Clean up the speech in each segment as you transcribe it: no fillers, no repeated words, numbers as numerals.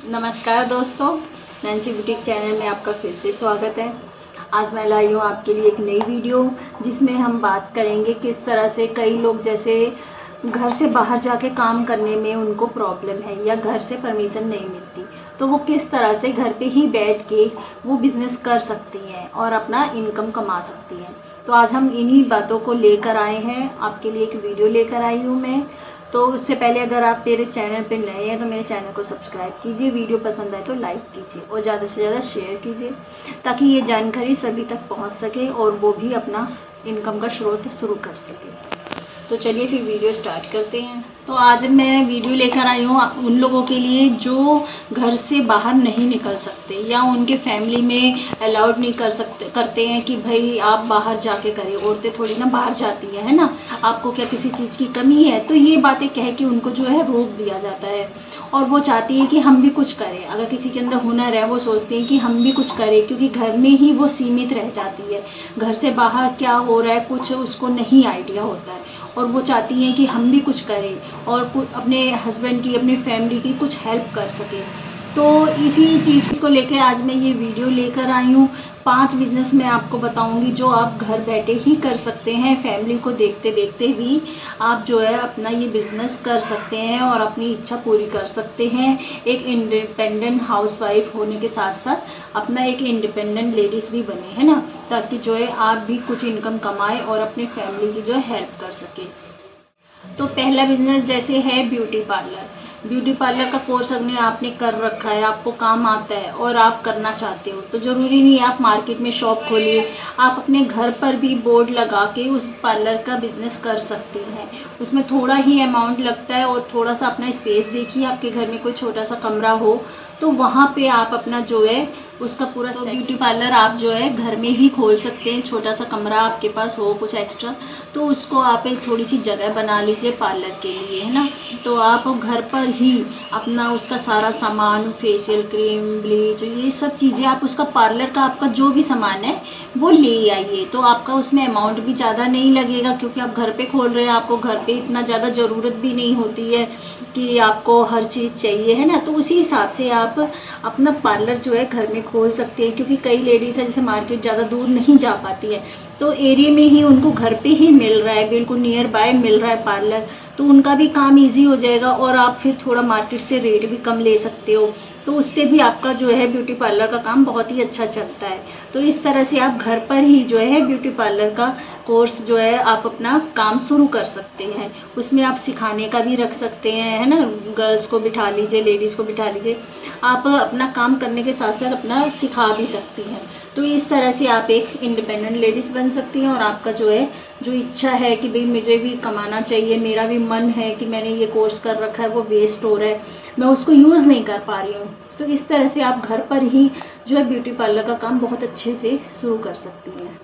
नमस्कार दोस्तों, Nancy boutique channel में आपका फिर से स्वागत है। आज मैं लाई हूँ आपके लिए एक नई वीडियो जिसमें हम बात करेंगे किस तरह से कई लोग जैसे घर से बाहर जाके काम करने में उनको प्रॉब्लम है या घर से परमिशन नहीं मिलती, तो वो किस तरह से घर पे ही बैठ के वो बिज़नेस कर सकती हैं और अपना इनकम कमा सकती हैं। तो आज हम इन्हीं बातों को लेकर आए हैं, आपके लिए एक वीडियो लेकर आई हूँ मैं। तो उससे पहले अगर आप मेरे चैनल पे नए हैं तो मेरे चैनल को सब्सक्राइब कीजिए, वीडियो पसंद आए तो लाइक कीजिए और ज़्यादा से ज़्यादा शेयर कीजिए ताकि ये जानकारी सभी तक पहुंच सके और वो भी अपना इनकम का स्रोत शुरू कर सके। तो चलिए फिर वीडियो स्टार्ट करते हैं। तो आज मैं वीडियो लेकर आई हूँ उन लोगों के लिए जो घर से बाहर नहीं निकल सकते या उनके फैमिली में अलाउड नहीं करते हैं कि भाई आप बाहर जाके करें। औरतें थोड़ी ना बाहर जाती है ना, आपको क्या किसी चीज़ की कमी है, तो ये बातें कह के उनको जो है रोक दिया जाता है और वो चाहती है कि हम भी कुछ करें। अगर किसी के अंदर हुनर है वो सोचते हैं कि हम भी कुछ करें, क्योंकि घर में ही वो सीमित रह जाती है। घर से बाहर क्या हो रहा है कुछ उसको नहीं आइडिया होता है और वो चाहती हैं कि हम भी कुछ करें और अपने हस्बैंड की, अपनी फैमिली की कुछ हेल्प कर सकें। तो इसी चीज़ को लेकर आज मैं ये वीडियो लेकर आई हूँ। 5 बिज़नेस मैं आपको बताऊंगी जो आप घर बैठे ही कर सकते हैं। फैमिली को देखते देखते भी आप जो है अपना ये बिज़नेस कर सकते हैं और अपनी इच्छा पूरी कर सकते हैं। एक इंडिपेंडेंट हाउसवाइफ होने के साथ साथ अपना एक इंडिपेंडेंट लेडीज़ भी बने, है ना, ताकि जो है आप भी कुछ इनकम कमाएं और अपनी फैमिली की जो है हेल्प कर सकें। तो पहला बिजनेस जैसे है ब्यूटी पार्लर। ब्यूटी पार्लर का कोर्स अगर आपने कर रखा है, आपको काम आता है और आप करना चाहते हो, तो ज़रूरी नहीं है आप मार्केट में शॉप खोलिए, आप अपने घर पर भी बोर्ड लगा के उस पार्लर का बिज़नेस कर सकती हैं। उसमें थोड़ा ही अमाउंट लगता है और थोड़ा सा अपना स्पेस देखिए, आपके घर में कोई छोटा सा कमरा हो तो वहाँ पे आप अपना जो है उसका पूरा ब्यूटी पार्लर आप जो है घर में ही खोल सकते हैं। छोटा सा कमरा आपके पास हो कुछ एक्स्ट्रा, तो उसको आप एक थोड़ी सी जगह बना लीजिए पार्लर के लिए, है ना। तो आप घर पर ही अपना उसका सारा सामान, फेशियल क्रीम, ब्लीच, ये सब चीज़ें आप उसका पार्लर का आपका जो भी सामान है वो ले आइए। तो आपका उसमें अमाउंट भी ज़्यादा नहीं लगेगा, क्योंकि आप घर पे खोल रहे हैं, आपको घर पे इतना ज़्यादा ज़रूरत भी नहीं होती है कि आपको हर चीज़ चाहिए, है ना। तो उसी हिसाब से आप अपना पार्लर जो है घर में खोल सकते हैं, क्योंकि कई लेडीज़ है जैसे मार्केट ज़्यादा दूर नहीं जा पाती है, तो एरिया में ही उनको घर पे ही मिल रहा है, बिल्कुल नियर बाय मिल रहा है पार्लर, तो उनका भी काम इजी हो जाएगा और आप फिर थोड़ा मार्केट से रेट भी कम ले सकते हो। तो उससे भी आपका जो है ब्यूटी पार्लर का काम बहुत ही अच्छा चलता है। तो इस तरह से आप घर पर ही जो है ब्यूटी पार्लर का कोर्स जो है आप अपना काम शुरू कर सकते हैं। उसमें आप सिखाने का भी रख सकते हैं, है ना, गर्ल्स को बिठा लीजिए, लेडीज़ को बिठा लीजिए, आप अपना काम करने के साथ साथ अपना सिखा भी सकती हैं। तो इस तरह से आप एक इंडिपेंडेंट लेडीज़ बन सकती हैं और आपका जो है जो इच्छा है कि भाई मुझे भी कमाना चाहिए, मेरा भी मन है कि मैंने ये कोर्स कर रखा है वो वेस्ट हो रहा है, मैं उसको यूज़ नहीं कर पा रही हूँ, तो इस तरह से आप घर पर ही जो है ब्यूटी पार्लर का काम बहुत अच्छे से शुरू कर सकती हैं।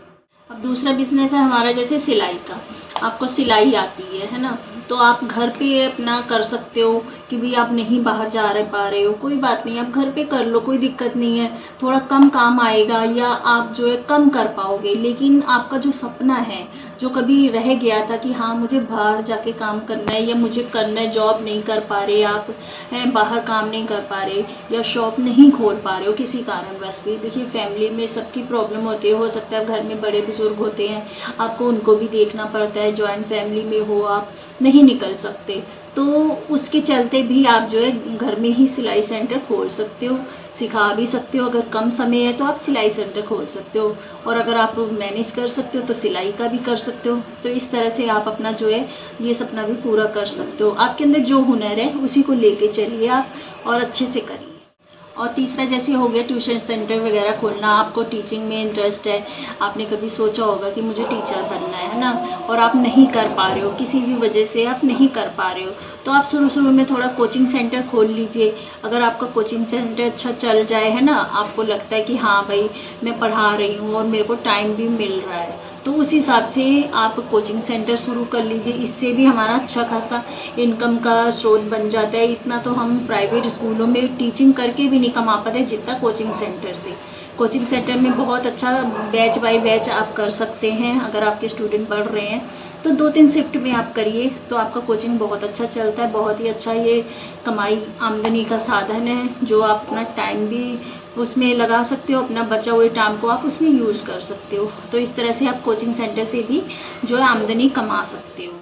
अब दूसरा बिजनेस है हमारा जैसे सिलाई का। आपको सिलाई आती है ना, तो आप घर पे अपना कर सकते हो कि भाई आप नहीं बाहर जा पा रहे हो, कोई बात नहीं, आप घर पे कर लो, कोई दिक्कत नहीं है। थोड़ा कम काम आएगा या आप जो है कम कर पाओगे, लेकिन आपका जो सपना है, जो कभी रह गया था कि हाँ मुझे बाहर जाके काम करना है या मुझे करना है, जॉब नहीं कर पा रहे आप हैं, बाहर काम नहीं कर पा रहे या शॉप नहीं खोल पा रहे हो किसी कारणवश भी। देखिए फैमिली में सबकी प्रॉब्लम होती है, हो सकता है घर में बड़े बुजुर्ग होते हैं, आपको उनको भी देखना पड़ता है, जॉइंट फैमिली में हो आप नहीं निकल सकते, तो उसके चलते भी आप जो है घर में ही सिलाई सेंटर खोल सकते हो, सिखा भी सकते हो। अगर कम समय है तो आप सिलाई सेंटर खोल सकते हो और अगर आप मैनेज कर सकते हो तो सिलाई का भी कर सकते हो। तो इस तरह से आप अपना जो है ये सपना भी पूरा कर सकते हो। आपके अंदर जो हुनर है उसी को लेके चलिए आप और अच्छे से करिए। और तीसरा जैसे हो गया ट्यूशन सेंटर वगैरह खोलना। आपको टीचिंग में इंटरेस्ट है, आपने कभी सोचा होगा कि मुझे टीचर बनना है ना, और आप नहीं कर पा रहे हो, किसी भी वजह से आप नहीं कर पा रहे हो, तो आप शुरू में थोड़ा कोचिंग सेंटर खोल लीजिए। अगर आपका कोचिंग सेंटर अच्छा चल जाए, है ना, आपको लगता है कि हाँ भाई मैं पढ़ा रही हूँ और मेरे को टाइम भी मिल रहा है, तो उस हिसाब से आप कोचिंग सेंटर शुरू कर लीजिए। इससे भी हमारा अच्छा खासा इनकम का स्रोत बन जाता है। इतना तो हम प्राइवेट स्कूलों में टीचिंग करके भी नहीं कमा पाते जितना कोचिंग सेंटर से। कोचिंग सेंटर में बहुत अच्छा बैच बाय बैच आप कर सकते हैं। अगर आपके स्टूडेंट पढ़ रहे हैं तो 2-3 शिफ्ट में आप करिए तो आपका कोचिंग बहुत अच्छा चलता है। बहुत ही अच्छा ये कमाई आमदनी का साधन है, जो आप अपना टाइम भी उसमें लगा सकते हो, अपना बचा हुए टाइम को आप उसमें यूज़ कर सकते हो। तो इस तरह से आप कोचिंग सेंटर से भी जो है आमदनी कमा सकते हो।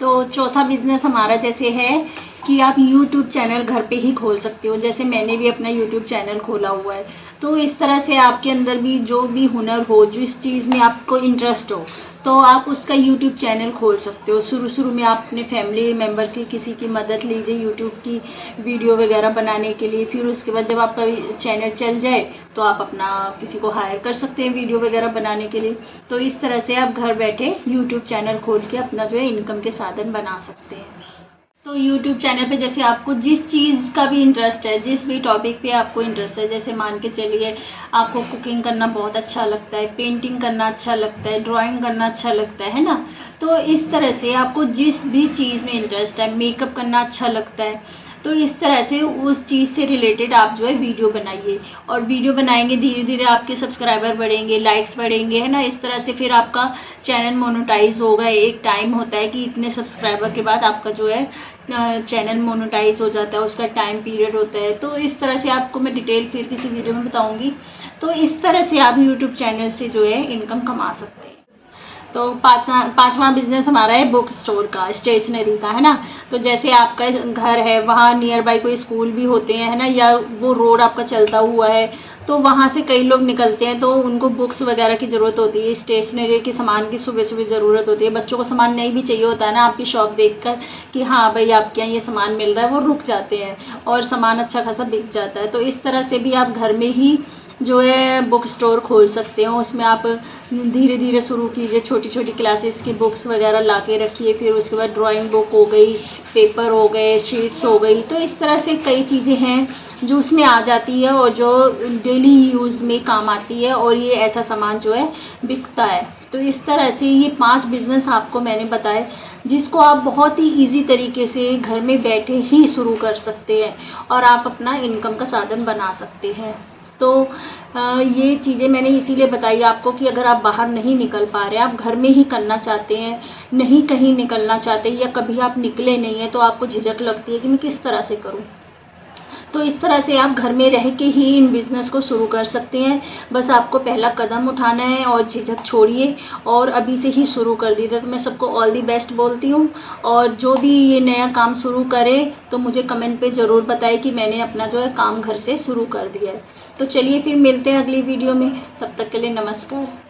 तो चौथा बिज़नेस हमारा जैसे है कि आप यूट्यूब चैनल घर पे ही खोल सकते हो। जैसे मैंने भी अपना यूट्यूब चैनल खोला हुआ है। तो इस तरह से आपके अंदर भी जो भी हुनर हो, जिस चीज़ में आपको इंटरेस्ट हो, तो आप उसका यूट्यूब चैनल खोल सकते हो। शुरू में आप अपने फैमिली मेम्बर की किसी की मदद लीजिए यूट्यूब की वीडियो वगैरह बनाने के लिए। फिर उसके बाद जब आपका चैनल चल जाए तो आप अपना किसी को हायर कर सकते हैं वीडियो वगैरह बनाने के लिए। तो इस तरह से आप घर बैठे यूट्यूब चैनल खोल के अपना जो है इनकम के साधन बना सकते हैं। तो यूट्यूब चैनल पे जैसे आपको जिस चीज़ का भी इंटरेस्ट है, जिस भी टॉपिक पे आपको इंटरेस्ट है, जैसे मान के चलिए आपको कुकिंग करना बहुत अच्छा लगता है, पेंटिंग करना अच्छा लगता है, ड्राइंग करना अच्छा लगता है ना। तो इस तरह से आपको जिस भी चीज़ में इंटरेस्ट है, मेकअप करना अच्छा लगता है, तो इस तरह से उस चीज़ से रिलेटेड आप जो है वीडियो बनाइए। और वीडियो बनाएंगे धीरे धीरे आपके सब्सक्राइबर बढ़ेंगे, लाइक्स बढ़ेंगे, है ना। इस तरह से फिर आपका चैनल मोनेटाइज होगा। एक टाइम होता है कि इतने सब्सक्राइबर के बाद आपका जो है चैनल मोनेटाइज हो जाता है, उसका टाइम पीरियड होता है। तो इस तरह से आपको मैं डिटेल फिर किसी वीडियो में बताऊंगी। तो इस तरह से आप यूट्यूब चैनल से जो है इनकम कमा सकते हैं। तो पाँचवा बिजनेस हमारा है बुक स्टोर का, स्टेशनरी का, है ना। तो जैसे आपका घर है, वहाँ नियर बाई कोई स्कूल भी होते हैं, है ना, या वो रोड आपका चलता हुआ है, तो वहाँ से कई लोग निकलते हैं, तो उनको बुक्स वगैरह की ज़रूरत होती है, स्टेशनरी के सामान की सुबह सुबह ज़रूरत होती है। बच्चों को सामान नहीं भी चाहिए होता है ना, आपकी शॉप देखकर कि हाँ भाई आपके यहाँ ये सामान मिल रहा है, वो रुक जाते हैं और सामान अच्छा खासा बिक जाता है। तो इस तरह से भी आप घर में ही जो है बुक स्टोर खोल सकते हो। उसमें आप धीरे धीरे शुरू कीजिए, छोटी छोटी क्लासेस की बुक्स वगैरह ला के रखिए। फिर उसके बाद ड्राइंग बुक हो गई, पेपर हो गए, शीट्स हो गई। तो इस तरह से कई चीज़ें हैं जो उसमें आ जाती है और जो डेली यूज़ में काम आती है, और ये ऐसा सामान जो है बिकता है। तो इस तरह से ये 5 बिज़नेस आपको मैंने बताए, जिसको आप बहुत ही इजी तरीके से घर में बैठे ही शुरू कर सकते हैं और आप अपना इनकम का साधन बना सकते हैं। तो ये चीज़ें मैंने इसीलिए बताई आपको कि अगर आप बाहर नहीं निकल पा रहे, आप घर में ही करना चाहते हैं, नहीं कहीं निकलना चाहते, या कभी आप निकले नहीं हैं, तो आपको झिझक लगती है कि मैं किस तरह से करूं, तो इस तरह से आप घर में रह के ही इन बिज़नेस को शुरू कर सकते हैं। बस आपको पहला कदम उठाना है और झिझक छोड़िए और अभी से ही शुरू कर दीजिए। तो मैं सबको ऑल दी बेस्ट बोलती हूँ, और जो भी ये नया काम शुरू करे तो मुझे कमेंट पे ज़रूर बताए कि मैंने अपना जो है काम घर से शुरू कर दिया है। तो चलिए फिर मिलते हैं अगली वीडियो में, तब तक के लिए नमस्कार।